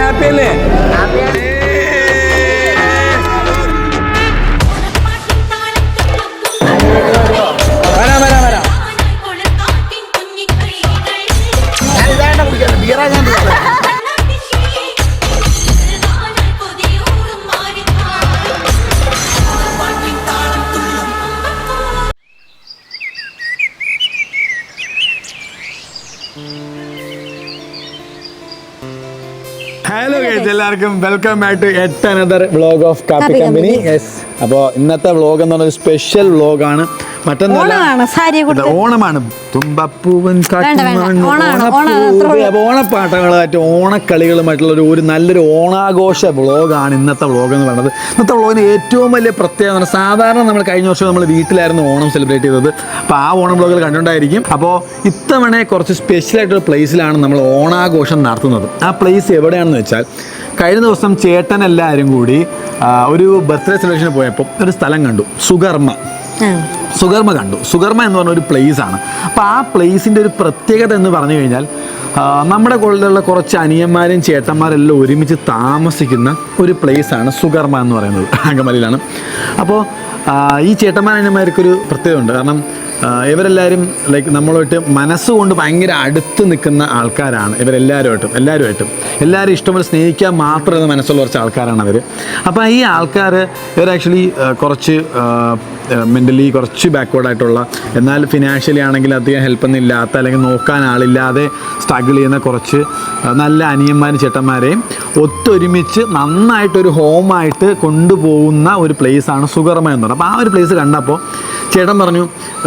Happy അല്ലേ? വരാം വരാം വരാം. ഹലോ ഗൈസ്, എല്ലാവർക്കും welcome back to yet another vlog of Kaapi company. Yes, അപ്പോൾ ഇന്നത്തെ വ്ളോഗ് എന്ന് പറഞ്ഞ സ്പെഷ്യൽ വ്ളോഗാണ്. മറ്റൊന്നല്ല, ഓണമാണ്. തുമ്പപ്പൂവൻ ഓണപ്പാട്ടങ്ങളായിട്ട് ഓണക്കളികളുമായിട്ടുള്ള ഒരു നല്ലൊരു ഓണാഘോഷ വ്ളോഗാണ് ഇന്നത്തെ വ്ളോഗ് എന്ന് പറയുന്നത്. ഇന്നത്തെ വ്ളോഗിന് ഏറ്റവും വലിയ പ്രത്യേകത, സാധാരണ നമ്മൾ കഴിഞ്ഞ വർഷം നമ്മൾ വീട്ടിലായിരുന്നു ഓണം സെലിബ്രേറ്റ് ചെയ്തത്. അപ്പോൾ ആ ഓണം വ്ളോഗിൽ കണ്ടുകൊണ്ടായിരിക്കും. അപ്പോൾ ഇത്തവണ കുറച്ച് സ്പെഷ്യലായിട്ടൊരു പ്ലേസിലാണ് നമ്മൾ ഓണാഘോഷം നടത്തുന്നത്. ആ പ്ലേസ് എവിടെയാണെന്ന് വെച്ചാൽ, കഴിഞ്ഞ ദിവസം ചേട്ടനെല്ലാവരും കൂടി ഒരു ബർത്ത്ഡേ സെലിബ്രേഷന് പോയപ്പോൾ ഒരു സ്ഥലം കണ്ടു, സുഗർമ കണ്ടു. സുഗർമ എന്ന് പറഞ്ഞ ഒരു പ്ലേസാണ്. അപ്പോൾ ആ പ്ലേസിൻ്റെ ഒരു പ്രത്യേകത എന്ന് പറഞ്ഞു കഴിഞ്ഞാൽ, നമ്മുടെ കൂടെയുള്ള കുറച്ച് അനിയന്മാരും ചേട്ടന്മാരെല്ലാം ഒരുമിച്ച് താമസിക്കുന്ന ഒരു പ്ലേസാണ് സുഗർമ എന്ന് പറയുന്നത്. അങ്കമാലിയിലാണ്. അപ്പോൾ ഈ ചേട്ടന്മാരനിയന്മാർക്കൊരു പ്രത്യേകത ഉണ്ട്. കാരണം ഇവരെല്ലാവരും ലൈക്ക് നമ്മളുമായിട്ട് മനസ്സുകൊണ്ട് ഭയങ്കര അടുത്ത് നിൽക്കുന്ന ആൾക്കാരാണ് എല്ലാവരും ഇഷ്ടംപോലെ സ്നേഹിക്കാൻ മാത്രമേ മനസ്സുള്ള കുറച്ച് ആൾക്കാരാണ് അവർ. അപ്പോൾ ഈ ആൾക്കാർ ഇവർ ആക്ച്വലി കുറച്ച് മെൻ്റലി കുറച്ച് ബാക്ക്വേർഡായിട്ടുള്ള, എന്നാൽ ഫിനാൻഷ്യലി ആണെങ്കിൽ അധികം ഹെൽപ്പൊന്നും ഇല്ലാത്ത, അല്ലെങ്കിൽ നോക്കാൻ ആളില്ലാതെ സ്ട്രഗിൾ ചെയ്യുന്ന കുറച്ച് നല്ല അനിയന്മാരും ചേട്ടന്മാരെയും ഒത്തൊരുമിച്ച് നന്നായിട്ടൊരു ഹോമായിട്ട് കൊണ്ടുപോകുന്ന ഒരു പ്ലേസാണ് സുഗർമ എന്ന് പറയുന്നത്. അപ്പോൾ ആ ഒരു പ്ലേസ് കണ്ടപ്പോൾ ചേട്ടൻ പറഞ്ഞു,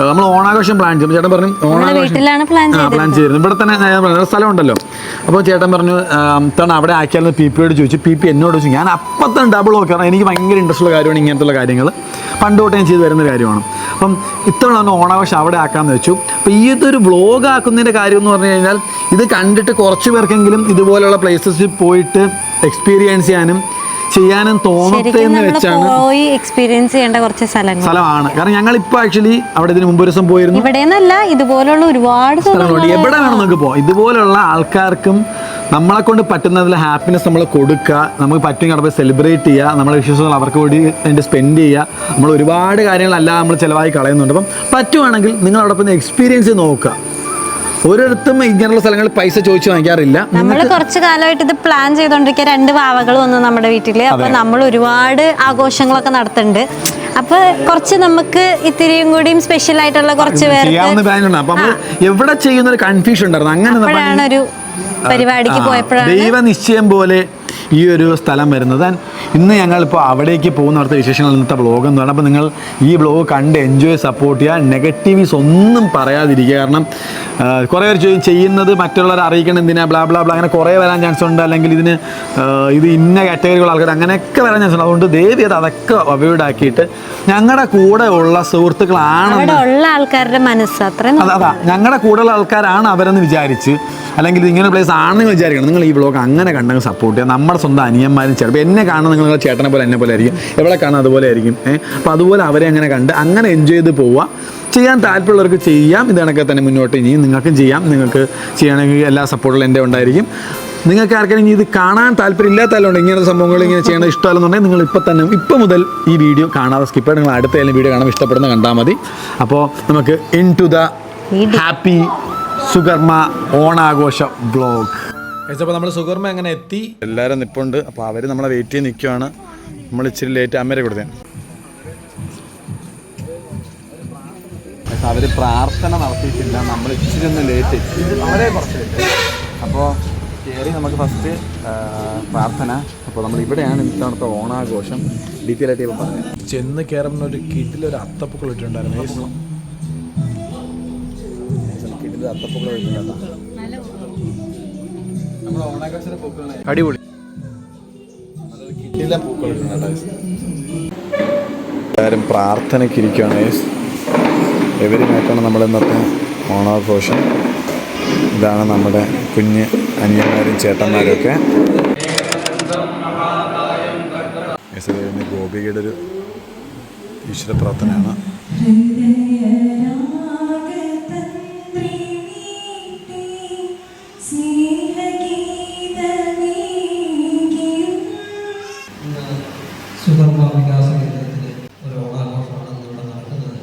നമ്മൾ ഓണാഘോഷം പ്ലാൻ ചെയ്യും. ചേട്ടൻ പറഞ്ഞു ഓണാഘോഷം പ്ലാൻ ചെയ്തിരുന്നു. ഇവിടെ തന്നെ സ്ഥലം ഉണ്ടല്ലോ. അപ്പോൾ ചേട്ടൻ പറഞ്ഞു തവണ അവിടെ ആക്കിയാലും പിയോട് ചോദിച്ചു. പി എന്നോട് ചോദിച്ചു. ഞാൻ അപ്പം തന്നെ ഡബിൾ ഓക്കെ. കാരണം എനിക്ക് ഭയങ്കര ഇൻട്രസ്റ്റ് ഉള്ള കാര്യമാണ് ഇങ്ങനത്തുള്ള കാര്യങ്ങൾ. പണ്ട് തൊട്ട് ഞാൻ ചെയ്ത് വരുന്ന കാര്യമാണ്. അപ്പം ഇത്തവണ ഒന്ന് ഓണാഘോഷം അവിടെ ആക്കാമെന്ന് വെച്ചു. അപ്പോൾ ഈ ഇതൊരു വ്ളോഗ് ആക്കുന്നതിൻ്റെ കാര്യം എന്ന് പറഞ്ഞു കഴിഞ്ഞാൽ, ഇത് കണ്ടിട്ട് കുറച്ച് പേർക്കെങ്കിലും ഇതുപോലെയുള്ള പ്ലേസസിൽ പോയിട്ട് എക്സ്പീരിയൻസ് ചെയ്യാനും തോന്നട്ടെ എന്ന് വെച്ചാണ്. എക്സ്പീരിയൻസ് ചെയ്യേണ്ട കുറച്ച് സ്ഥലമാണ്. കാരണം ഞങ്ങളിപ്പോൾ ആക്ച്വലി അവിടെ ഇതിന് മുമ്പ് ഒരു ദിവസം പോയിരുന്നു. ഇതുപോലുള്ള ഒരുപാട് സ്ഥലങ്ങളുണ്ട്. എവിടെ വേണം നമുക്ക് പോകാം. ഇതുപോലുള്ള ആൾക്കാർക്കും നമ്മളെ കൊണ്ട് പറ്റുന്നതിൽ ഹാപ്പിനെസ് നമ്മൾ കൊടുക്കുക, നമുക്ക് പറ്റുമെങ്കിൽ അവിടെ സെലിബ്രേറ്റ് ചെയ്യുക, നമ്മളെ വിശ്വാസങ്ങൾ അവർക്ക് വേണ്ടി അതിൻ്റെ സ്പെൻഡ് ചെയ്യുക. നമ്മൾ ഒരുപാട് കാര്യങ്ങളല്ല നമ്മൾ ചിലവായി കളയുന്നുണ്ട്. അപ്പം പറ്റുവാണെങ്കിൽ നിങ്ങൾ അവിടെ പോയി എക്സ്പീരിയൻസ് നോക്കുക. ഒരിടത്തും ഇങ്ങനെയുള്ള സ്ഥലങ്ങളിൽ പൈസ ചോദിച്ചു വാങ്ങിക്കാറില്ല. നമ്മൾ കുറച്ച് കാലമായിട്ട് ഇത് പ്ലാൻ ചെയ്തോണ്ടിരിക്കുക. 2 വാവകൾ വന്നു നമ്മുടെ വീട്ടില്. അപ്പൊ നമ്മൾ ഒരുപാട് ആഘോഷങ്ങളൊക്കെ നടത്തുന്നുണ്ട്. അപ്പൊ കുറച്ച് നമുക്ക് ഇത്തിരിയും കൂടിയും സ്പെഷ്യൽ ആയിട്ടുള്ള കുറച്ച് പേർക്ക് അപ്പൊ എവിടെ ചെയ്യുന്ന ഒരു കൺഫ്യൂഷൻ ഉണ്ടായിരുന്നു. അങ്ങനെ ഒരു പരിപാടിക്ക് പോയപ്പോഴാണ് ദൈവനിശ്ചയം പോലെ ഈ ഒരു സ്ഥലം വരുന്നത്. ഇന്ന് ഞങ്ങളിപ്പോൾ അവിടേക്ക് പോകുന്നവരുടെ വിശേഷങ്ങൾ ഇന്നത്തെ വ്ളോഗ് എന്ന് പറഞ്ഞാൽ, അപ്പോൾ നിങ്ങൾ ഈ വ്ളോഗ് കണ്ട് എൻജോയ് സപ്പോർട്ട് ചെയ്യുക. നെഗറ്റീവ്സ് ഒന്നും പറയാതിരിക്കുക. കാരണം കുറേ പേർ ചെയ്യുന്നത് മറ്റുള്ളവരെ അറിയിക്കണം എന്തിനാ ബ്ലാ ബ്ലാ ബ്ലാ അങ്ങനെ കുറേ വരാൻ ചാൻസ് ഉണ്ട്. അല്ലെങ്കിൽ ഇത് ഇന്ന കാറ്റഗറിയുള്ള ആൾക്കാർ അങ്ങനെയൊക്കെ വരാൻ ചാൻസ് ഉണ്ട്. അതുകൊണ്ട് ദയവ് ചെയ്ത് അതൊക്കെ അവോയ്ഡ് ആക്കിയിട്ട് ഞങ്ങളുടെ കൂടെ ഉള്ള സുഹൃത്തുക്കളാണ്, ആൾക്കാരുടെ മനസ്സ് അതാ ഞങ്ങളുടെ കൂടെയുള്ള ആൾക്കാരാണ് അവരെന്ന് വിചാരിച്ച്, അല്ലെങ്കിൽ ഇങ്ങനെ പ്ലേസ് ആണെന്ന് വിചാരിക്കണം. നിങ്ങൾ ഈ വ്ളോഗ് അങ്ങനെ കണ്ടെങ്കിൽ സപ്പോർട്ട് ചെയ്യുക. നമ്മുടെ സ്വന്തം അനിയന്മാരും ചിലപ്പോൾ എന്നെ കാണുന്ന നിങ്ങളുടെ ചേട്ടനെ പോലെ എന്നെ പോലെ ആയിരിക്കും, എവിടെ കാണാൻ അതുപോലെ ആയിരിക്കും. അപ്പോൾ അതുപോലെ അവരെ അങ്ങനെ കണ്ട് അങ്ങനെ എൻജോയ് ചെയ്ത് പോവുക. ചെയ്യാൻ താല്പര്യമുള്ളവർക്ക് ചെയ്യാം. ഇത് കണക്കെ തന്നെ മുന്നോട്ട് ഇനിയും നിങ്ങൾക്കും ചെയ്യാം. നിങ്ങൾക്ക് ചെയ്യണമെങ്കിൽ എല്ലാ സപ്പോർട്ടും എൻ്റെ ഉണ്ടായിരിക്കും. നിങ്ങൾക്ക് ആർക്കെങ്കിലും ഇത് കാണാൻ താല്പര്യം ഇല്ലാത്തതുകൊണ്ട് ഇങ്ങനത്തെ സംഭവങ്ങൾ ഇങ്ങനെ ചെയ്യണത് ഇഷ്ടമല്ലെന്നുണ്ടെങ്കിൽ നിങ്ങൾ ഇപ്പം മുതൽ ഈ വീഡിയോ കാണാതെ സ്കിപ്പ് ചെയ്ത് നിങ്ങൾ അടുത്ത വീഡിയോ കാണാൻ ഇഷ്ടപ്പെടുന്ന കണ്ടാൽ മതി. അപ്പോൾ നമുക്ക് ഇൻ ടു ദ ഹാപ്പി സുഗർമ ഓണാഘോഷ വ്ളോഗ്. അപ്പോൾ നമ്മൾ സുഗർമ അങ്ങനെ എത്തി. എല്ലാവരും നിൽപ്പുണ്ട്. അപ്പോൾ അവർ നമ്മളെ വെയിറ്റ് ചെയ്ത് നിൽക്കുവാണ്. നമ്മൾ ഇച്ചിരി ലേറ്റ് അമ്മേരെ കൊടുത്തേ. അവർ പ്രാർത്ഥന നടത്തിയിട്ടില്ല. നമ്മൾ ഇച്ചിരി ഒന്ന് ലേറ്റ് എത്തി. അവരെ കുറച്ച് ലേറ്റ്. അപ്പോൾ കയറി നമുക്ക് ഫസ്റ്റ് പ്രാർത്ഥന. അപ്പോൾ നമ്മൾ ഇവിടെയാണ് ഇത്തവണത്തെ ഓണാഘോഷം ഡീറ്റെയിൽ ആയിട്ട് ഇപ്പോൾ പറഞ്ഞത്. ചെന്ന് കയറുമ്പോൾ ഒരു കിട്ടിലൊരു അത്തപ്പൂക്കൾ ഇട്ടിട്ടുണ്ടായിരുന്നു. കിട്ടിലൊരു അത്തപ്പൂക്കൾ ഇട്ടിട്ടുണ്ടായിരുന്നു. അടിപൊളി കിട്ടില്ല പൂക്കൾ ഇട്ടിട്ടുണ്ട്. എല്ലാവരും പ്രാർത്ഥനയ്ക്ക് ഇരിക്കുകയാണ്. ഇവരുമായിട്ടാണ് നമ്മൾ ഇന്നത്തെ ഓണാഘോഷം. ഇതാണ് നമ്മുടെ കുഞ്ഞ് അനിയന്മാരും ചേട്ടന്മാരും ഒക്കെ. ഗോപികയുടെ ഒരു ഈശ്വര പ്രാർത്ഥനയാണ്. വികാസ കേന്ദ്രത്തിൽ ഒരു ഓണാഘോഷമാണ് ഇവിടെ നടക്കുന്നത്.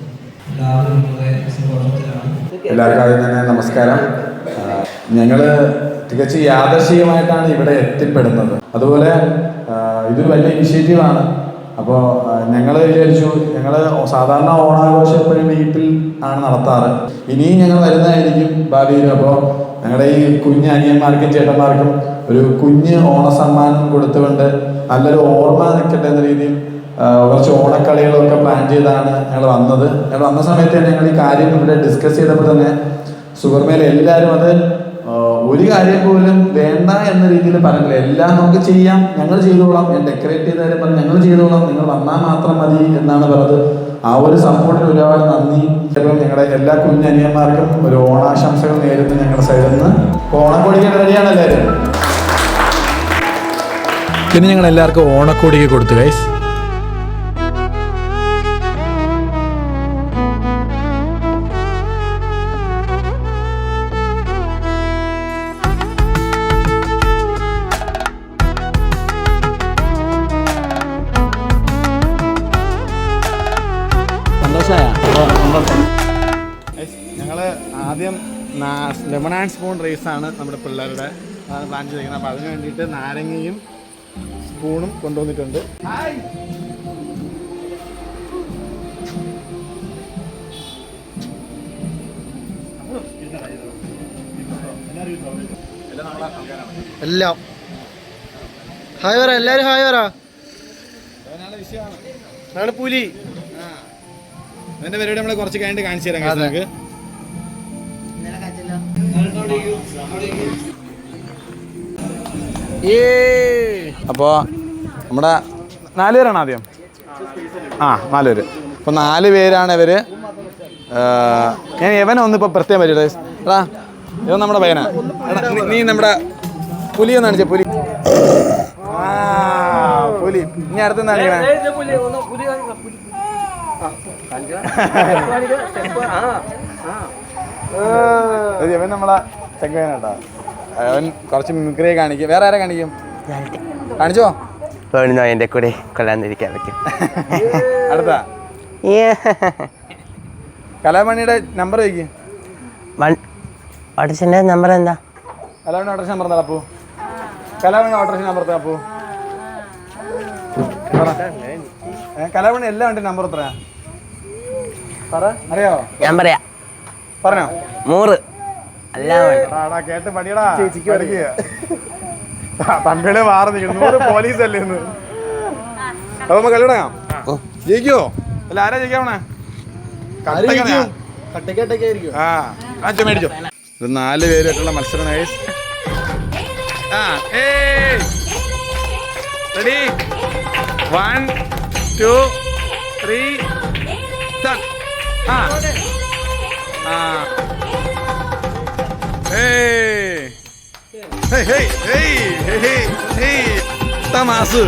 എല്ലാവരും വളരെ സന്തോഷത്തിലാണ്. എല്ലാവർക്കും ആദ്യം തന്നെ നമസ്കാരം. ഞങ്ങൾ തികച്ചും യാദർശികമായിട്ടാണ് ഇവിടെ എത്തിപ്പെടുന്നത്. അതുപോലെ ഇതൊരു വലിയ ഇനിഷ്യേറ്റീവാണ്. അപ്പോൾ ഞങ്ങൾ വിചാരിച്ചു, ഞങ്ങൾ സാധാരണ ഓണാഘോഷം എപ്പോഴും വീട്ടിൽ ആണ് നടത്താറ്. ഇനിയും ഞങ്ങൾ വരുന്നതായിരിക്കും ഭാവിയിൽ. അപ്പോൾ ഞങ്ങളുടെ ഈ കുഞ്ഞ് അനിയന്മാർക്കും ചേട്ടന്മാർക്കും ഒരു കുഞ്ഞ് ഓണസമ്മാനം കൊടുത്തുകൊണ്ട് നല്ലൊരു ഓർമ്മ നിൽക്കട്ടെ എന്ന രീതിയിൽ കുറച്ച് ഓണക്കളികളൊക്കെ പ്ലാൻ ചെയ്താണ് ഞങ്ങൾ വന്നത്. ഞങ്ങൾ വന്ന സമയത്ത് തന്നെ ഞങ്ങൾ ഈ കാര്യം ഇവിടെ ഡിസ്കസ് ചെയ്തപ്പോൾ തന്നെ സുഗർമേൽ എല്ലാവരും അത് ഒരു കാര്യം പോലും വേണ്ട എന്ന രീതിയിൽ പറഞ്ഞില്ല. എല്ലാം നമുക്ക് ചെയ്യാം, ഞങ്ങൾ ചെയ്തോളാം. ഞാൻ ഡെക്കറേറ്റ് ചെയ്ത കാര്യം പറഞ്ഞു, ഞങ്ങൾ ചെയ്തോളാം, നിങ്ങൾ വന്നാൽ മാത്രം മതി എന്നാണ് പറഞ്ഞത്. ആ ഒരു സപ്പോർട്ടിന് ഒരുപാട് നന്ദി. ഇപ്പം ഞങ്ങളുടെ എല്ലാ കുഞ്ഞനിയന്മാർക്കും ഒരു ഓണാശംസകൾ നേരുന്നു ഞങ്ങളുടെ സൈഡിൽ നിന്ന്. ഓണം കൊടിക്കാൻ റെഡിയാണ് എല്ലാവരും. പിന്നെ ഞങ്ങൾ എല്ലാവർക്കും ഓണക്കോടിക്ക് കൊടുത്തു ഗൈസ്. ഞങ്ങൾ ആദ്യം ലെമൺ ആൻഡ് സ്പൂൺ റേസാണ് നമ്മുടെ പിള്ളേരുടെ പ്ലാൻ ചെയ്തിരിക്കുന്നത്. അപ്പോൾ അതിന് വേണ്ടിയിട്ട് നാരങ്ങയും സ്പൂണും കൊണ്ടുവന്നിട്ടുണ്ട്. എല്ലാം ഹായ് പറ, എല്ലാവരും ഹായ് പറ. അതാണ് പുലി. അതിന്റെ പരിപാടി നമ്മളെ കുറച്ച് കഴിഞ്ഞിട്ട് കാണിച്ചു തരാം നിങ്ങൾക്ക്. അപ്പോൾ നമ്മുടെ 4 പേരാണ് ആദ്യം. 4 പേര്. അപ്പോൾ 4 പേരാണ് ഇവര്. ഞാൻ ഇവനെ ഒന്നിപ്പോൾ പ്രത്യേകം പറ്റില്ല. എടാ ഇവൻ നമ്മുടെ പയ്യനാ. നീ നമ്മുടെ പുലി ഒന്ന് കാണിച്ചേ. പുലി പുലി ഇനി അടുത്തെന്താണ് ഇവൻ നമ്മളെ ചെങ്കവേനാട്ടാ. അവൻ കുറച്ച് മിമിക്രി കാണിക്കും. വേറെ ആരെ കാണിക്കും? കാണിച്ചോ എന്റെ കൂടെ കൊല്ലാന്നിരിക്കാൻ പറ്റും. അടുത്ത കലാമണിയുടെ നമ്പർ ചോദിക്കും. ഓട്ടോറിക്ഷൻ്റെ നമ്പർ എന്താ? കലാമണി ഓട്ടോറിക്ഷ നമ്പർ എന്താ അപ്പു? കലാമണി ഓട്ടോറിക്ഷ നമ്പർ എത്ര അപ്പു? കലാമണി എല്ലാം ഉണ്ട്. നമ്പർ എത്രയാ അറിയാവോ? ഞാൻ പറയാ. പറഞ്ഞോ. 100. എല്ലാം കേട്ട് പണിയടാ. തമ്പിളെ മാറി നിൽക്കുന്നു. 100 പോലീസ് അല്ലേ ഇന്ന്. അപ്പൊ നമുക്ക് കളിയിടാം. ജയിക്കോ? അല്ല ആരാ ജയിക്കാവണേ? മേടിച്ചോ. 4 പേരായിട്ടുള്ള മത്സരം. റെഡി 1 2 3 തമാസ്.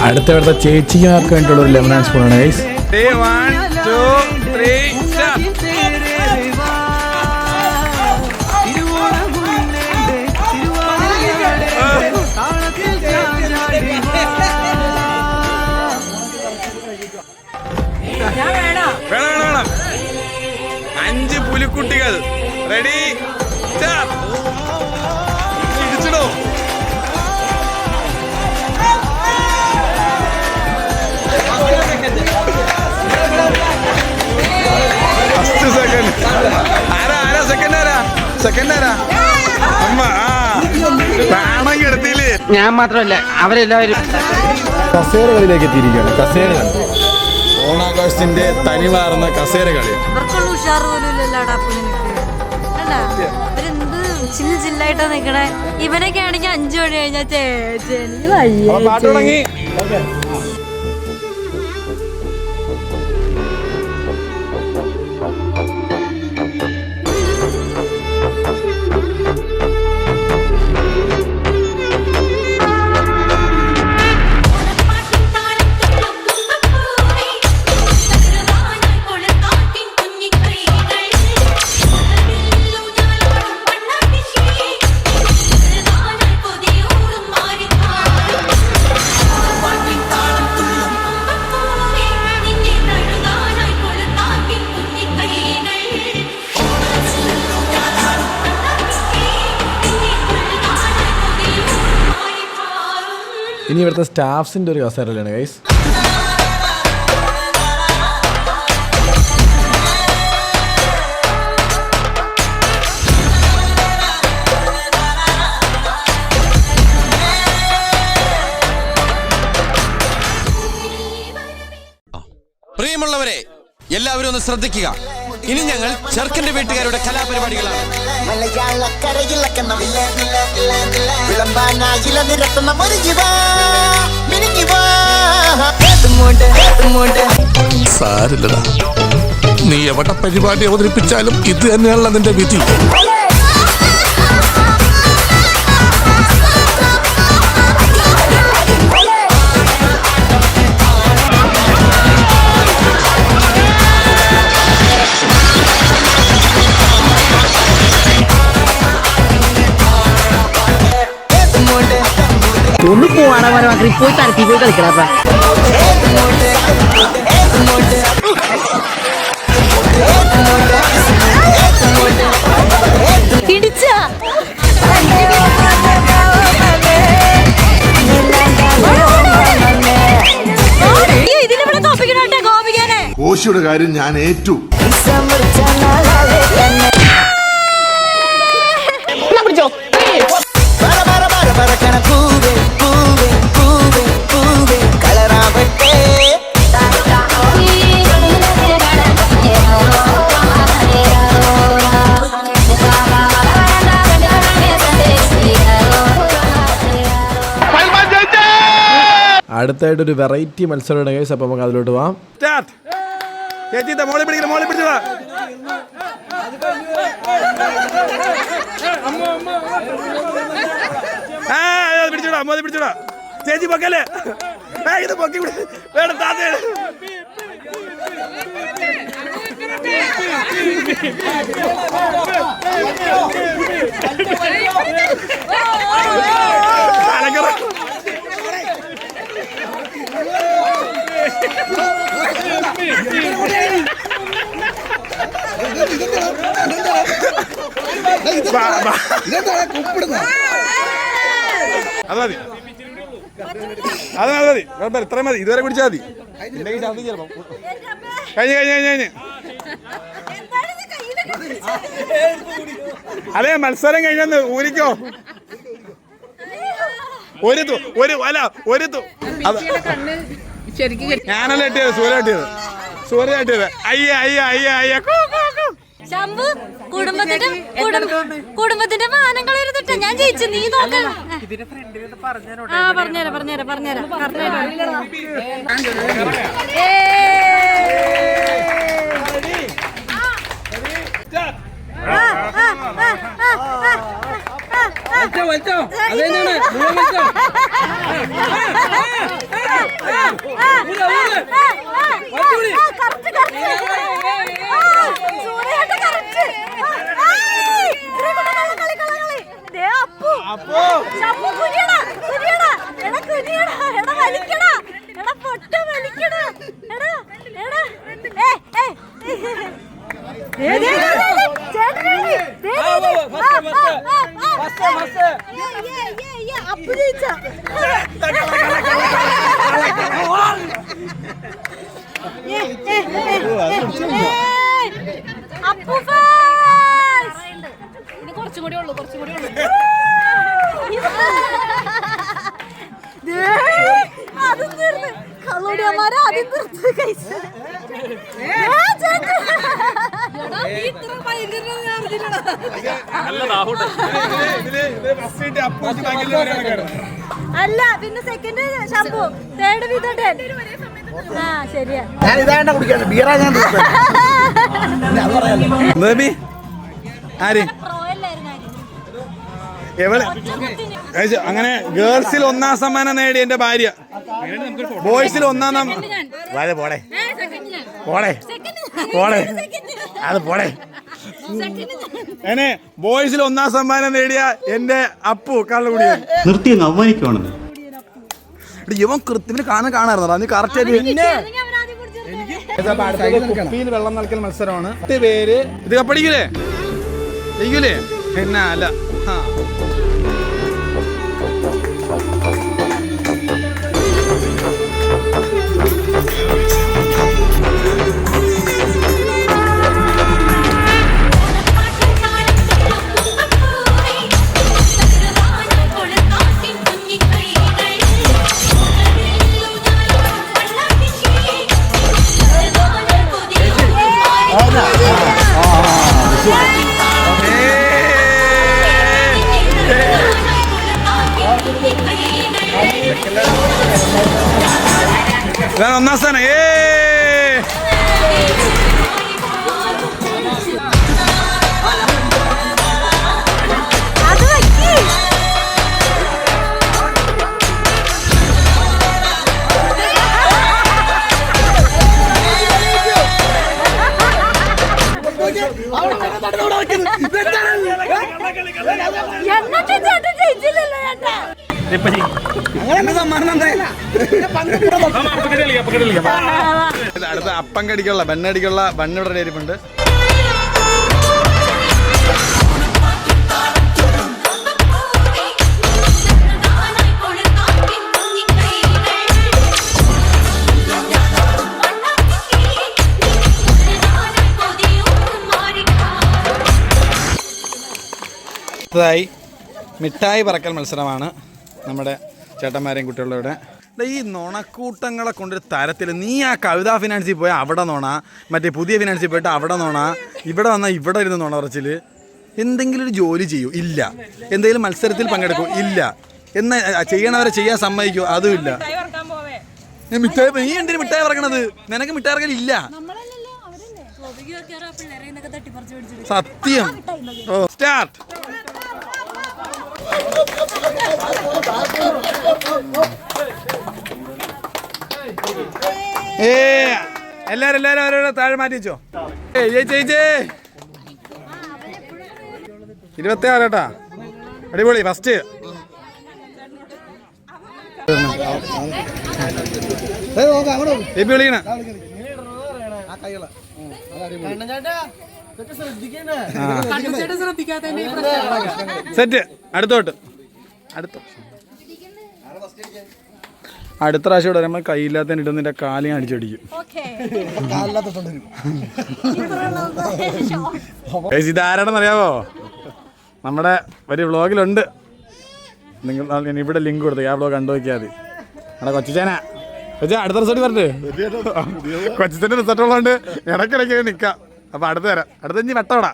അടുത്ത ചേച്ചിക്ക് വേണ്ടിയുള്ള ഒരു ലെമൺ ആൻഡ് സ്പൂണാണ് ഗൈസ്. 1 2 3 വേണം. 5 പുലിക്കുട്ടികൾ. റെഡി ഇടിച്ചിടോ. സെക്കൻഡ് ആരാ? അമ്മ വേണമെങ്കിൽ എടുത്തില്ലേ. ഞാൻ മാത്രമല്ല, അവരെല്ലാവരും കസേരകളിലേക്ക് എത്തിയിരിക്കുകയാണ്. കസേര ഓണാഘോഷത്തിന്റെ തനിവാർന്ന കസേര കളി. ചില്ലായിട്ടാ നിക്കണേ. ഇവനൊക്കെ ആണെങ്കിൽ 5 മണി കഴിഞ്ഞാൽ പാട്ട് തുടങ്ങി. ഇനി ഇവിടുത്തെ സ്റ്റാഫ്സിൻ്റെ ഒരു കസേരയിലാണ് ഗൈസ്. പ്രിയമുള്ളവരെ, എല്ലാവരും ഒന്ന് ശ്രദ്ധിക്കുക. ഇനി ഞങ്ങൾ ചെറുക്കന്റെ വീട്ടുകാരുടെ കലാപരിപാടികളാണ്. സാരില്ലടാ, നീ എവിടെ പരിപാടി അവതരിപ്പിച്ചാലും ഇത് തന്നെയാണല്ലോ നിന്റെ വിധി. ഒന്ന് പോവാണ പോയി തരത്തി പോയി കളിക്കണ. കോശിയുടെ കാര്യം ഞാൻ ഏറ്റു. അടുത്തായിട്ടൊരു വെറൈറ്റി മത്സരമാണ് ഗൈസ്. അപ്പോൾ നമുക്ക് അതിലോട്ട് പോവാം. ചേച്ചി പൊക്കല്ലേ, ഇത് പൊക്കി വേണം താത്തേ. അത് മതി, ഇത്രയും മതി, ഇതുവരെ പിടിച്ചാൽ മതി. കഴിഞ്ഞ് അതെ, മത്സരം കഴിഞ്ഞെന്ന് ഊരിക്കോ. ഞാനല്ല ഇട്ടിയത്, സൂര്യ ഇട്ടിയത്. അയ്യ ശംഭു, കുടുംബത്തിന്റെ മാനം കളയരുതിട്ട. ഞാൻ ജയിച്ചു, നീ നോക്കണം. പറഞ്ഞുതരാം. കുറച്ചും കൂടി ഉള്ളു. അല്ല, പിന്നെ സെക്കൻഡ് ഷാമ്പു, തേർഡ് വിതട്ടൻ. ആ ശരിയാ. അങ്ങനെ ഗേൾസിൽ 1ാം സമ്മാനം നേടി എന്റെ ഭാര്യ. ബോയ്സിൽ 1ാം ബോയ്സിൽ 1ാം സമ്മാനം നേടിയ എന്റെ അപ്പു കള്ളുകുടിയൻ. നിർത്തി അവമാനിക്കുവാണെന്ന് ഇവൻ കൃത്യത്തിന് കാണാറുണ്ടോ? നീ കറക്റ്റ് കുപ്പിയിൽ വെള്ളം നൽകൽ മത്സരമാണ്. 10 പേര് ഇത് കപ്പടിക്കൂലേ? ജയിക്കൂലേ? എന്നാ അല്ല. ഇതാണ് ഒന്നാം സ്ഥാനം. അടുത്ത അപ്പം കടിക്കുള്ള ബണ്ണടിക്കുള്ള ബണ്ണിവിടെ ഇരിപ്പുണ്ട്. അടുത്തതായി മിഠായി പറക്കൽ മത്സരമാണ് നമ്മുടെ ചേട്ടന്മാരെയും കുട്ടികളുടെ. ഈ നുണക്കൂട്ടങ്ങളെ കൊണ്ടൊരു തരത്തിൽ നീ ആ കവിതാ ഫിനാൻസിൽ പോയാൽ അവിടെ നോണ, മറ്റേ പുതിയ ഫിനാൻസിൽ പോയിട്ട് അവിടെ നോണ, ഇവിടെ വന്നാൽ ഇവിടെ ഇരുന്ന് നോണ പറച്ചിൽ. എന്തെങ്കിലും ഒരു ജോലി ചെയ്യൂ? ഇല്ല. എന്തെങ്കിലും മത്സരത്തിൽ പങ്കെടുക്കൂ? ഇല്ല. എന്നാ ചെയ്യണവരെ ചെയ്യാൻ സമ്മതിക്കൂ? അതുമില്ല. മിഠായി, നീ എന്തിനു മിഠായി പറക്കണത്? നിനക്ക് മിഠായി പറക്കലില്ല. സത്യം. ഓ സ്റ്റാർട്ട്. എല്ലാരും അവരോട് താഴെ മാറ്റി വെച്ചോ. 26 കേട്ടാ. അടിപൊളി. ഫസ്റ്റ് വിളിക്കണ സെറ്റ്. അടുത്തോട്ട്. അടുത്ത പ്രാവശ്യം ഇവിടെ വരുമ്പോൾ കയ്യില്ലാത്തതിന് ഇട്ട് നിന്റെ കാലിയും അടിച്ചടിക്കും. ഇതാരാണെന്ന് അറിയാവോ? നമ്മുടെ ഒരു വ്ളോഗിലുണ്ട്. നിങ്ങൾ ഇവിടെ ലിങ്ക് കൊടുത്തു. ആ വ്ളോഗ് കണ്ടു നോക്കിയാൽ മതി. നമ്മുടെ കൊച്ചിച്ചേന അടുത്ത റിസൾട്ട് പറഞ്ഞേ. കൊച്ചിച്ചേൻ്റെ റിസൾട്ട് ഉള്ളതുകൊണ്ട് ഇടയ്ക്കിടയ്ക്ക് നിൽക്കാം. അപ്പം അടുത്ത് തരാം. അടുത്ത ഇനി വെട്ടോടാ.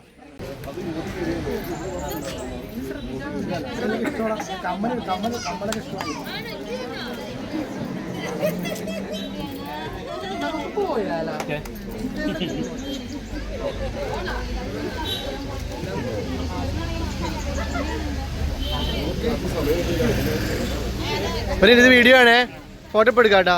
ഇത് വീഡിയോ ആണേ, ഫോട്ടോ ഇപ്പൊ എടുക്കാട്ടാ.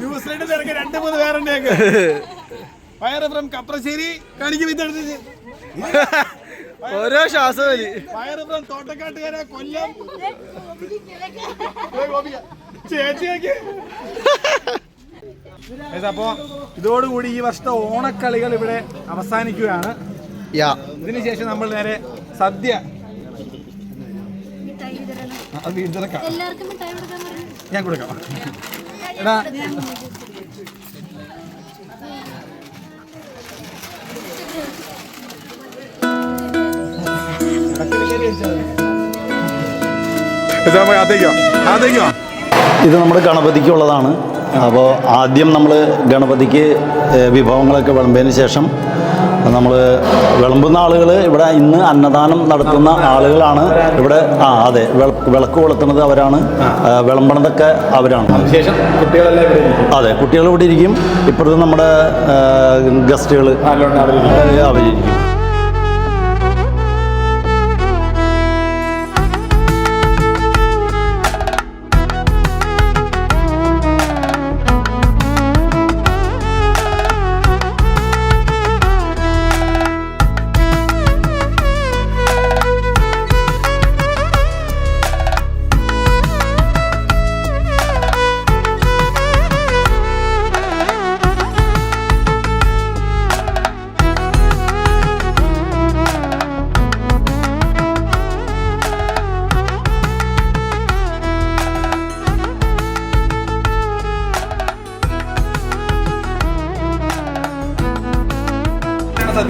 ന്യൂസിലൻഡ് തിരക്ക് 2-3 പേരുണ്ട്. ഫയർ ഫ്രം കപ്രശ്ശേരി കാണിക്കും. ഓരോ ശ്വാസം വലി. ഫയർ ഫ്രം തോട്ടക്കാട്ടുകാര കൊല്ലം. ചേച്ചിയൊക്കെ. അപ്പോ ഇതോടുകൂടി ഈ വർഷത്തെ ഓണക്കളികൾ ഇവിടെ അവസാനിക്കുകയാണ്. ഇതിനുശേഷം നമ്മൾ നേരെ സദ്യ. ഞാൻ കൊടുക്കാം. എടാ ഇത് നമ്മുടെ ഗണപതിക്കുള്ളതാണ്. അപ്പോൾ ആദ്യം നമ്മൾ ഗണപതിക്ക് വിഭവങ്ങളൊക്കെ വിളമ്പിയതിന് ശേഷം നമ്മൾ വിളമ്പുന്ന ആളുകൾ ഇവിടെ ഇന്ന് അന്നദാനം നടത്തുന്ന ആളുകളാണ്. ഇവിടെ അതെ, വിളക്ക് കൊളുത്തുന്നത് അവരാണ്, വിളമ്പണതൊക്കെ അവരാണ്. അതെ, കുട്ടികൾ ഇവിടെ ഇരിക്കും. ഇപ്പുറത്ത് നമ്മുടെ ഗസ്റ്റുകൾ അവരിരിക്കും.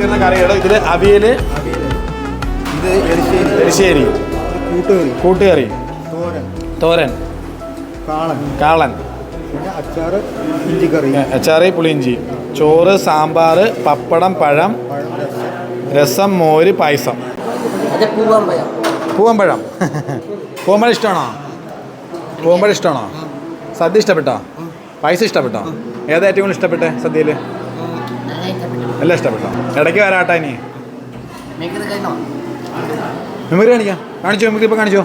തീർന്ന കറികൾ. ഇതിൽ അവിയൽ, ഇത് എരിശ്ശേരി, കൂട്ടുകറി, തോരൻ, കാളൻ, അച്ചാറ്, പുളിയിഞ്ചി, ചോറ്, സാമ്പാർ, പപ്പടം, പഴം, രസം, മോര്, പായസം. പൂവമ്പഴം. പൂവമ്പഴം ഇഷ്ടമാണോ? പൂവമ്പഴം ഇഷ്ടമാണോ? സദ്യ ഇഷ്ടപ്പെട്ടോ? പായസം ഇഷ്ടപ്പെട്ടോ? ഏതാ ഏറ്റവും കൂടുതൽ ഇഷ്ടപ്പെട്ടെ സദ്യയിൽ? എല്ലാം ഇഷ്ടപ്പെട്ടോ? ഇടയ്ക്ക് വരാട്ടാ ഇനി. മെമ്മറി കാണിക്കാം. കാണിച്ചോ മെമ്മറി. ഇപ്പോൾ കാണിച്ചോ,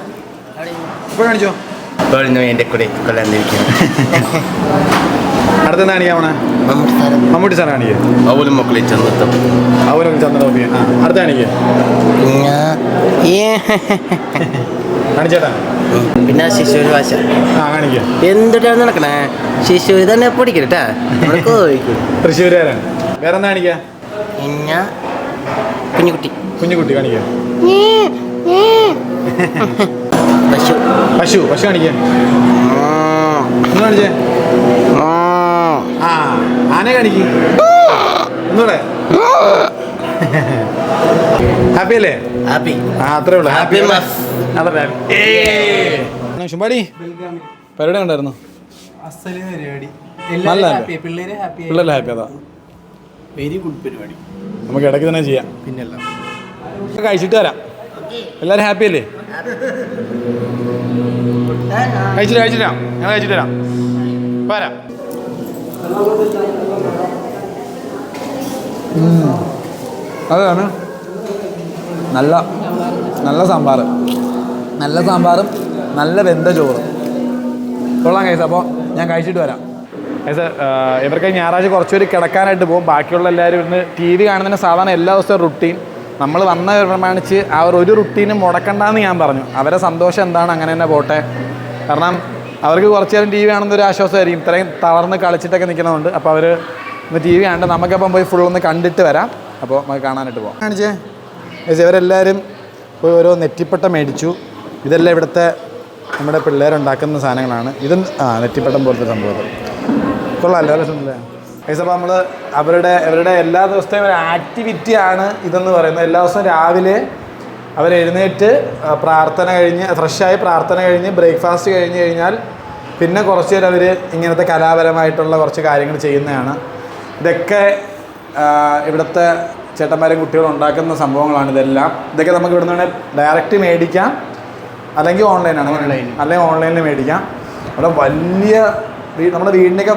ഇപ്പോൾ കാണിച്ചോ. എൻ്റെ കൂടെ അടുത്തെന്താ കാണിക്കാം? മമ്മൂട്ടി സാറ് കാണിക്കേ. അവലും മക്കളെ ചന്ദ്രത്തം അവരൊക്കെ ചന്ദ്രബോബി. ആ അടുത്ത കാണിക്കേ. കാണിച്ചേട്ടാ. പിന്നെ ശിശുവിന് ഭാഷ ആ കാണിക്കേ. എന്തിട്ടാണ് നടക്കണേ? ശിശു തന്നെ പൊടിക്കട്ടാ. തൃശ്ശൂരുകാരാണ്. വേറെ എന്താ കാണിക്കാ? പിന്നെ കുഞ്ഞുകുട്ടി. കുഞ്ഞുകുട്ടി കാണിക്കാ. പശു. പശു. പശു കാണിക്കാ. ഒന്ന് കാണിച്ചേ. ആ ആന കാണിക്ക്. ഒന്നൂടെ. ഹാപ്പി അല്ലേ? ഹാപ്പി. ആ അത്രേ ഉള്ളൂ. ഹാപ്പി. ശുംപാടി പരിപാടി ഉണ്ടായിരുന്നു. നല്ല പിള്ളേര് ഹാപ്പി. അതാ വെരി ഗുഡ് പരിപാടി. നമുക്ക് ഇടയ്ക്ക് തന്നെ ചെയ്യാം. പിന്നല്ല കഴിച്ചിട്ട് വരാം. എല്ലാവരും ഹാപ്പി അല്ലേ? കഴിച്ചിട്ട് ഞാൻ കഴിച്ചിട്ട് വരാം. വരാം. അതാണ് നല്ല സാമ്പാറും നല്ല വെന്ത ചോറ്. കൊള്ളാം കൈസ്. അപ്പോൾ ഞാൻ കഴിച്ചിട്ട് വരാം കൈസ്. ഇവർക്ക് ഞായറാഴ്ച കുറച്ചുപേര് കിടക്കാനായിട്ട് പോകും. ബാക്കിയുള്ള എല്ലാവരും ഇന്ന് ടി വി കാണുന്നതിന് സാധാരണ എല്ലാ ദിവസവും റുട്ടീൻ നമ്മൾ വന്ന പ്രമാണിച്ച് ഒരു റുട്ടീനും മുടക്കണ്ടെന്ന് ഞാൻ പറഞ്ഞു. അവരെ സന്തോഷം എന്താണ്, അങ്ങനെ തന്നെ പോട്ടെ. കാരണം അവർക്ക് കുറച്ച് നേരം ടി വി കാണുന്നൊരു ആശ്വാസമായിരിക്കും. ഇത്രയും തളർന്ന് കളിച്ചിട്ടൊക്കെ നിൽക്കുന്നതുകൊണ്ട്. അപ്പോൾ അവർ ഇന്ന് ടി വി കാണണ്ട. നമുക്കപ്പം പോയി ഫുള്ളൊന്ന് കണ്ടിട്ട് വരാം. അപ്പോൾ നമുക്ക് കാണാനായിട്ട് പോകാം. കാണിച്ചേ. ഇവരെല്ലാവരും പോയി ഓരോ നെറ്റിപ്പട്ടം മേടിച്ചു. ഇതെല്ലാം ഇവിടുത്തെ നമ്മുടെ പിള്ളേരുണ്ടാക്കുന്ന സാധനങ്ങളാണ്. ഇതും നെറ്റിപ്പട്ടം പോലത്തെ സംഭവം. കൊള്ളാമല്ലോ അല്ലേ? സുന്ദരല്ലേ? അപ്പോൾ നമ്മൾ അവരുടെ എല്ലാ ദിവസത്തെയും ഒരു ആക്ടിവിറ്റിയാണ് ഇതെന്ന് പറയുന്നത്. എല്ലാ ദിവസവും രാവിലെ അവരെഴുന്നേറ്റ് പ്രാർത്ഥന കഴിഞ്ഞ് ഫ്രഷായി പ്രാർത്ഥന കഴിഞ്ഞ് ബ്രേക്ക്ഫാസ്റ്റ് കഴിഞ്ഞ് കഴിഞ്ഞാൽ പിന്നെ കുറച്ച് നേരം അവർ ഇങ്ങനത്തെ കലാപരമായിട്ടുള്ള കുറച്ച് കാര്യങ്ങൾ ചെയ്യുന്നതാണ്. ഇതൊക്കെ ഇവിടുത്തെ ചേട്ടന്മാരും കുട്ടികളും ഉണ്ടാക്കുന്ന സംഭവങ്ങളാണ് ഇതെല്ലാം. ഇതൊക്കെ നമുക്ക് ഇവിടെ നിന്ന് ഡയറക്റ്റ് മേടിക്കാം, അല്ലെങ്കിൽ ഓൺലൈനാണ്. അല്ലെങ്കിൽ ഓൺലൈനിൽ മേടിക്കാം. അവിടെ നമ്മുടെ വീടിൻ്റെയൊക്കെ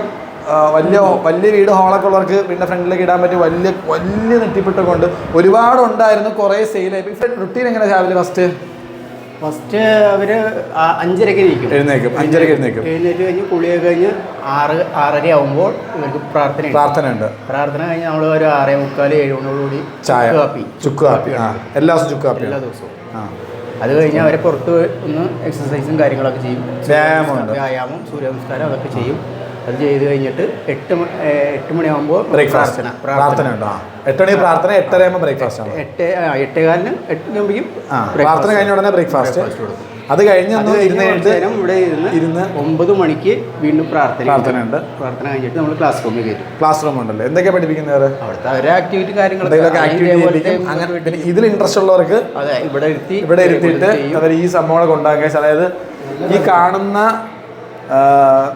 വലിയ വീട് ഹോളൊക്കെ ഉള്ളവർക്ക് വീടിൻ്റെ ഫ്രണ്ടിലേക്ക് ഇടാൻ പറ്റിയ വലിയ നെറ്റിപ്പെട്ടൊക്കെ ഉണ്ട്. ഒരുപാടുണ്ടായിരുന്നു, കുറേ സെയിലായി. റുട്ടീൻ എങ്ങനെ രാവിലെ ഫസ്റ്റ് അവർ 5:30 എഴുന്നേക്കും. 5:30 എഴുന്നേറ്റ് കഴിഞ്ഞ് കുളിയൊക്കെ കഴിഞ്ഞ് 6:30 ആകുമ്പോൾ ഇവർക്ക് പ്രാർത്ഥന ഉണ്ട്. പ്രാർത്ഥന കഴിഞ്ഞ് നമ്മൾ ഒരു 6:45 7 മണിയോടുകൂടി ചുക്ക് കാപ്പി. എല്ലാ ദിവസവും ചുക്ക് കാപ്പി. എല്ലാ ദിവസവും. അത് കഴിഞ്ഞ് അവരെ പുറത്ത് ഒന്ന് എക്സസൈസും കാര്യങ്ങളൊക്കെ ചെയ്യും. വ്യായാമം, സൂര്യനമസ്കാരം അതൊക്കെ ചെയ്യും. അത് ചെയ്ത് കഴിഞ്ഞിട്ട് 8 മണിയാകുമ്പോൾ പ്രാർത്ഥന ഉണ്ടോ? 8 മണി പ്രാർത്ഥന, 8:30 ആകുമ്പോൾ ബ്രേക്ക്ഫാസ്റ്റ് ആണ്. 8:15 8 പ്രാർത്ഥന കഴിഞ്ഞ ഉടനെ ബ്രേക്ക്ഫാസ്റ്റ്. അത് കഴിഞ്ഞ് ഇവിടെ ഇരുന്ന് 9 മണിക്ക് വീണ്ടും പ്രാർത്ഥന ഉണ്ട്. പ്രാർത്ഥന കഴിഞ്ഞിട്ട് നമ്മൾ ക്ലാസ് റൂമിൽ കയറ്റും. ക്ലാസ് റൂം ഉണ്ടല്ലോ. എന്തൊക്കെയാ പഠിപ്പിക്കുന്നത്? അവിടുത്തെ അവരുടെ ആക്ടിവിറ്റി കാര്യങ്ങളൊക്കെ. ഇതിൽ ഇൻട്രസ്റ്റ് ഉള്ളവർക്ക് അതെ ഇവിടെ ഇരുത്തിയിട്ട് അവർ ഈ സംഭവങ്ങളൊക്കെ ഉണ്ടാക്കുക. അതായത് ഈ കാണുന്ന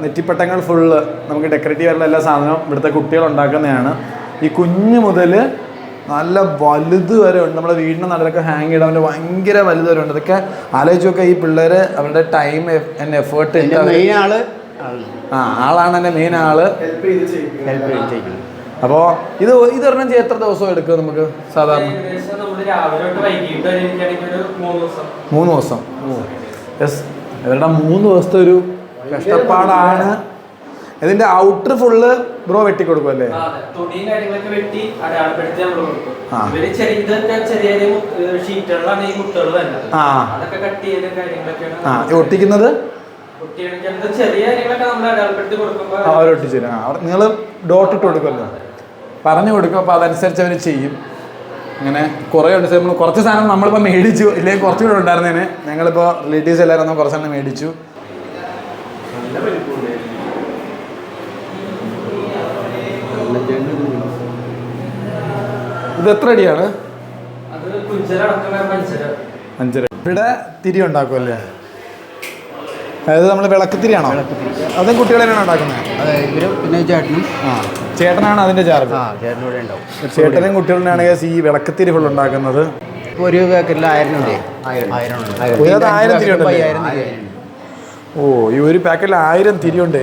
നെറ്റിപ്പട്ടങ്ങൾ ഫുള്ള് നമുക്ക് ഡെക്കറേറ്റീവ് ആയിട്ടുള്ള എല്ലാ സാധനവും ഇവിടുത്തെ കുട്ടികൾ ഉണ്ടാക്കുന്നതാണ്. ഈ കുഞ്ഞു മുതൽ നല്ല വലുത് വരെ ഉണ്ട്. നമ്മുടെ വീടിൻ്റെ നടുവിലൊക്കെ ഹാങ് ചെയ്താൽ ഭയങ്കര വലുത് വരെ ഉണ്ട്. ഇതൊക്കെ ആലോചിച്ച് നോക്കുക. ഈ പിള്ളേർ അവരുടെ ടൈം ആൻഡ് എഫേർട്ട് ആളാണ് എൻ്റെ മെയിൻ ആള്. അപ്പോൾ ഇതൊരെണ്ണം ചെയ്യാൻ എത്ര ദിവസം എടുക്കും നമുക്ക് സാധാരണ? 3 ദിവസം. യെസ്, ഇവരുടെ 3 ദിവസത്തെ ഒരു കഷ്ടപ്പാടാണ്. ഇതിന്റെ ഔട്ടർ ഫുള്ള് ബ്രോ വെട്ടിക്കൊടുക്കും അല്ലേ? തുണിയും കാര്യങ്ങളൊക്കെ വെട്ടി അടയാളപ്പെടുത്തി നമ്മൾ കൊടുക്കും. ഇവര് ചെറിയ ഷീറ്റുകളാണ് ഈ മുട്ടുകൾ വരുന്നത്. അതൊക്കെ കട്ട് ചെയ്ത കാര്യങ്ങളൊക്കെയാണ് ഒട്ടിക്കുന്നത്. ചെറിയ കാര്യങ്ങളൊക്കെ നമ്മൾ അടയാളപ്പെടുത്തി കൊടുക്കുമ്പോൾ അവരൊട്ടിച്ചു തരും. നിങ്ങൾ ഡോട്ട് ഇട്ട് കൊടുക്കുമല്ലോ, പറഞ്ഞു കൊടുക്കും. അപ്പോൾ അതനുസരിച്ച് അവർ ചെയ്യും. അങ്ങനെ കുറേ ഉണ്ട്. നമ്മൾ കുറച്ച് സാധനം നമ്മളിപ്പോൾ മേടിച്ചു, ഇല്ലെങ്കിൽ കുറച്ചുകൂടെ ഉണ്ടായിരുന്നതിന്. ഞങ്ങളിപ്പോൾ റിലേറ്റീവ്സ് എല്ലാവരും കുറച്ച് സാധനം മേടിച്ചു. ഇത് എത്ര അടിയാണ്? അത് കുഞ്ചരടക്കം 5 5. ഇവിടെ തിരി ഉണ്ടാക്കുമല്ലേ? അതായത് നമ്മൾ വിളക്കുത്തിരിയാണോ? അതും കുട്ടികൾ തന്നെയാണ് ഉണ്ടാക്കുന്നത്? അതെ, ഇവരും പിന്നെ ചേട്ടനും. ചേട്ടനാണ് അതിന്റെ ചാർജ്. ചേട്ടനൂടെ ഉണ്ടാവും. ചേട്ടനും കുട്ടികളുടെയാണ് ഈ വിളക്കത്തിരി ഫുൾ ഉണ്ടാക്കുന്നത്. ഇപ്പോൾ ഒരു പാക്കറ്റിൽ 1000 ഉണ്ട്. 1000 തിരി ഉണ്ടല്ലേ? ഓ, ഈ ഒരു പാക്കറ്റിൽ 1000 തിരി ഉണ്ട്.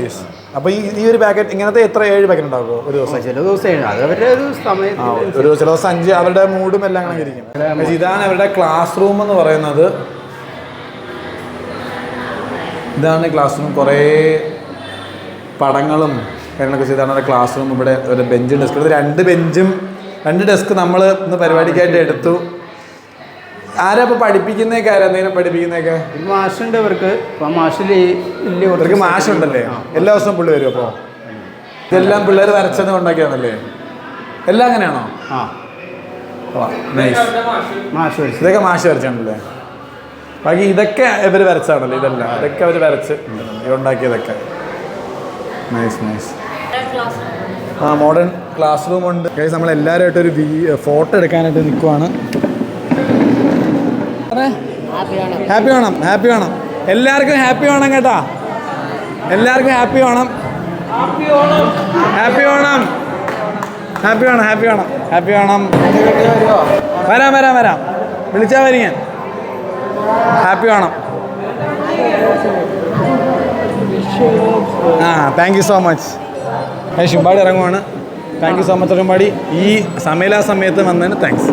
അപ്പോൾ ഈ ഒരു പാക്കറ്റ് ഇങ്ങനത്തെ എത്ര 7 പാക്കറ്റ് ഉണ്ടാകുമോ ഒരു ദിവസം? ചില ദിവസം അത് അവരുടെ ഒരു സമയത്ത് ഒരു ചില ദിവസം 5. അവരുടെ മൂഡും എല്ലാം അങ്ങനെ ഇരിക്കും. ഇതാണ് അവരുടെ ക്ലാസ് റൂം എന്ന് പറയുന്നത്. ഇതാണ് ക്ലാസ് റൂം. കുറേ പടങ്ങളും കാര്യങ്ങളൊക്കെ ചെയ്താണ് അവരുടെ ക്ലാസ് റൂം. ഇവിടെ ഒരു ബെഞ്ചും ഡെസ്ക്. 2 ബെഞ്ചും 2 ഡെസ്ക് നമ്മൾ ഇന്ന് പരിപാടിക്കായിട്ട് എടുത്തു. ആരാ ഇപ്പോൾ പഠിപ്പിക്കുന്നതൊക്കെ? ആരാ എന്തെങ്കിലും പഠിപ്പിക്കുന്നതൊക്കെ? മാഷുണ്ട് ഇവർക്ക്. അപ്പോൾ മാഷിൽ ഇവർക്ക് മാഷുണ്ടല്ലേ? എല്ലാ ദിവസവും പുള്ളി വരും. അപ്പോൾ ഇതെല്ലാം പിള്ളേർ വരച്ചത് ഉണ്ടാക്കിയാണല്ലേ? എല്ലാം അങ്ങനെയാണോ? മാഷ് ഇതൊക്കെ മാഷ് വരച്ചാണല്ലേ? ബാക്കി ഇതൊക്കെ ഇവർ വരച്ചാണല്ലോ? ഇതെല്ലാം ഇതൊക്കെ അവർ വരച്ച് ഉണ്ടാക്കിയതൊക്കെ. നൈസ്. മോഡേൺ ക്ലാസ് റൂം ഉണ്ട്. നമ്മളെല്ലാവരുമായിട്ട് ഒരു ഫോട്ടോ എടുക്കാനായിട്ട് നിൽക്കുവാണ്. ഹാപ്പി വേണം. എല്ലാവർക്കും ഹാപ്പി വേണം കേട്ടാ. എല്ലാവർക്കും ഹാപ്പി വേണം. വരാം. വിളിച്ചാൽ വരി ഞാൻ. ഹാപ്പി വേണം. Thank you so much. ശുംപാടി ഇറങ്ങുവാണ്. താങ്ക് യു സോ മച്ച് ശുംപാടി. ഈ സമയലാ സമയത്ത് വന്നതിന് താങ്ക്സ്.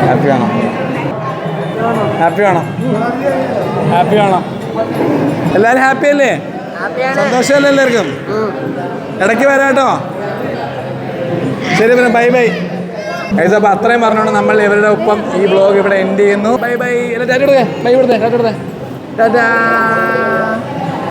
ഹാപ്പി വേണം. എല്ലാവരും ഹാപ്പി അല്ലേ? സന്തോഷമല്ലേ എല്ലാവർക്കും? ഇടയ്ക്ക് വരാം കേട്ടോ. ശരി, പിന്നെ ബൈ. അപ്പോൾ അത്രയും പറഞ്ഞുകൊണ്ട് നമ്മൾ ഇവരുടെ ഒപ്പം ഈ വ്ളോഗ് ഇവിടെ എൻഡ് ചെയ്യുന്നു. ബൈ. ടാറ്റ കൊടുത്തേ. ടാറ്റാ.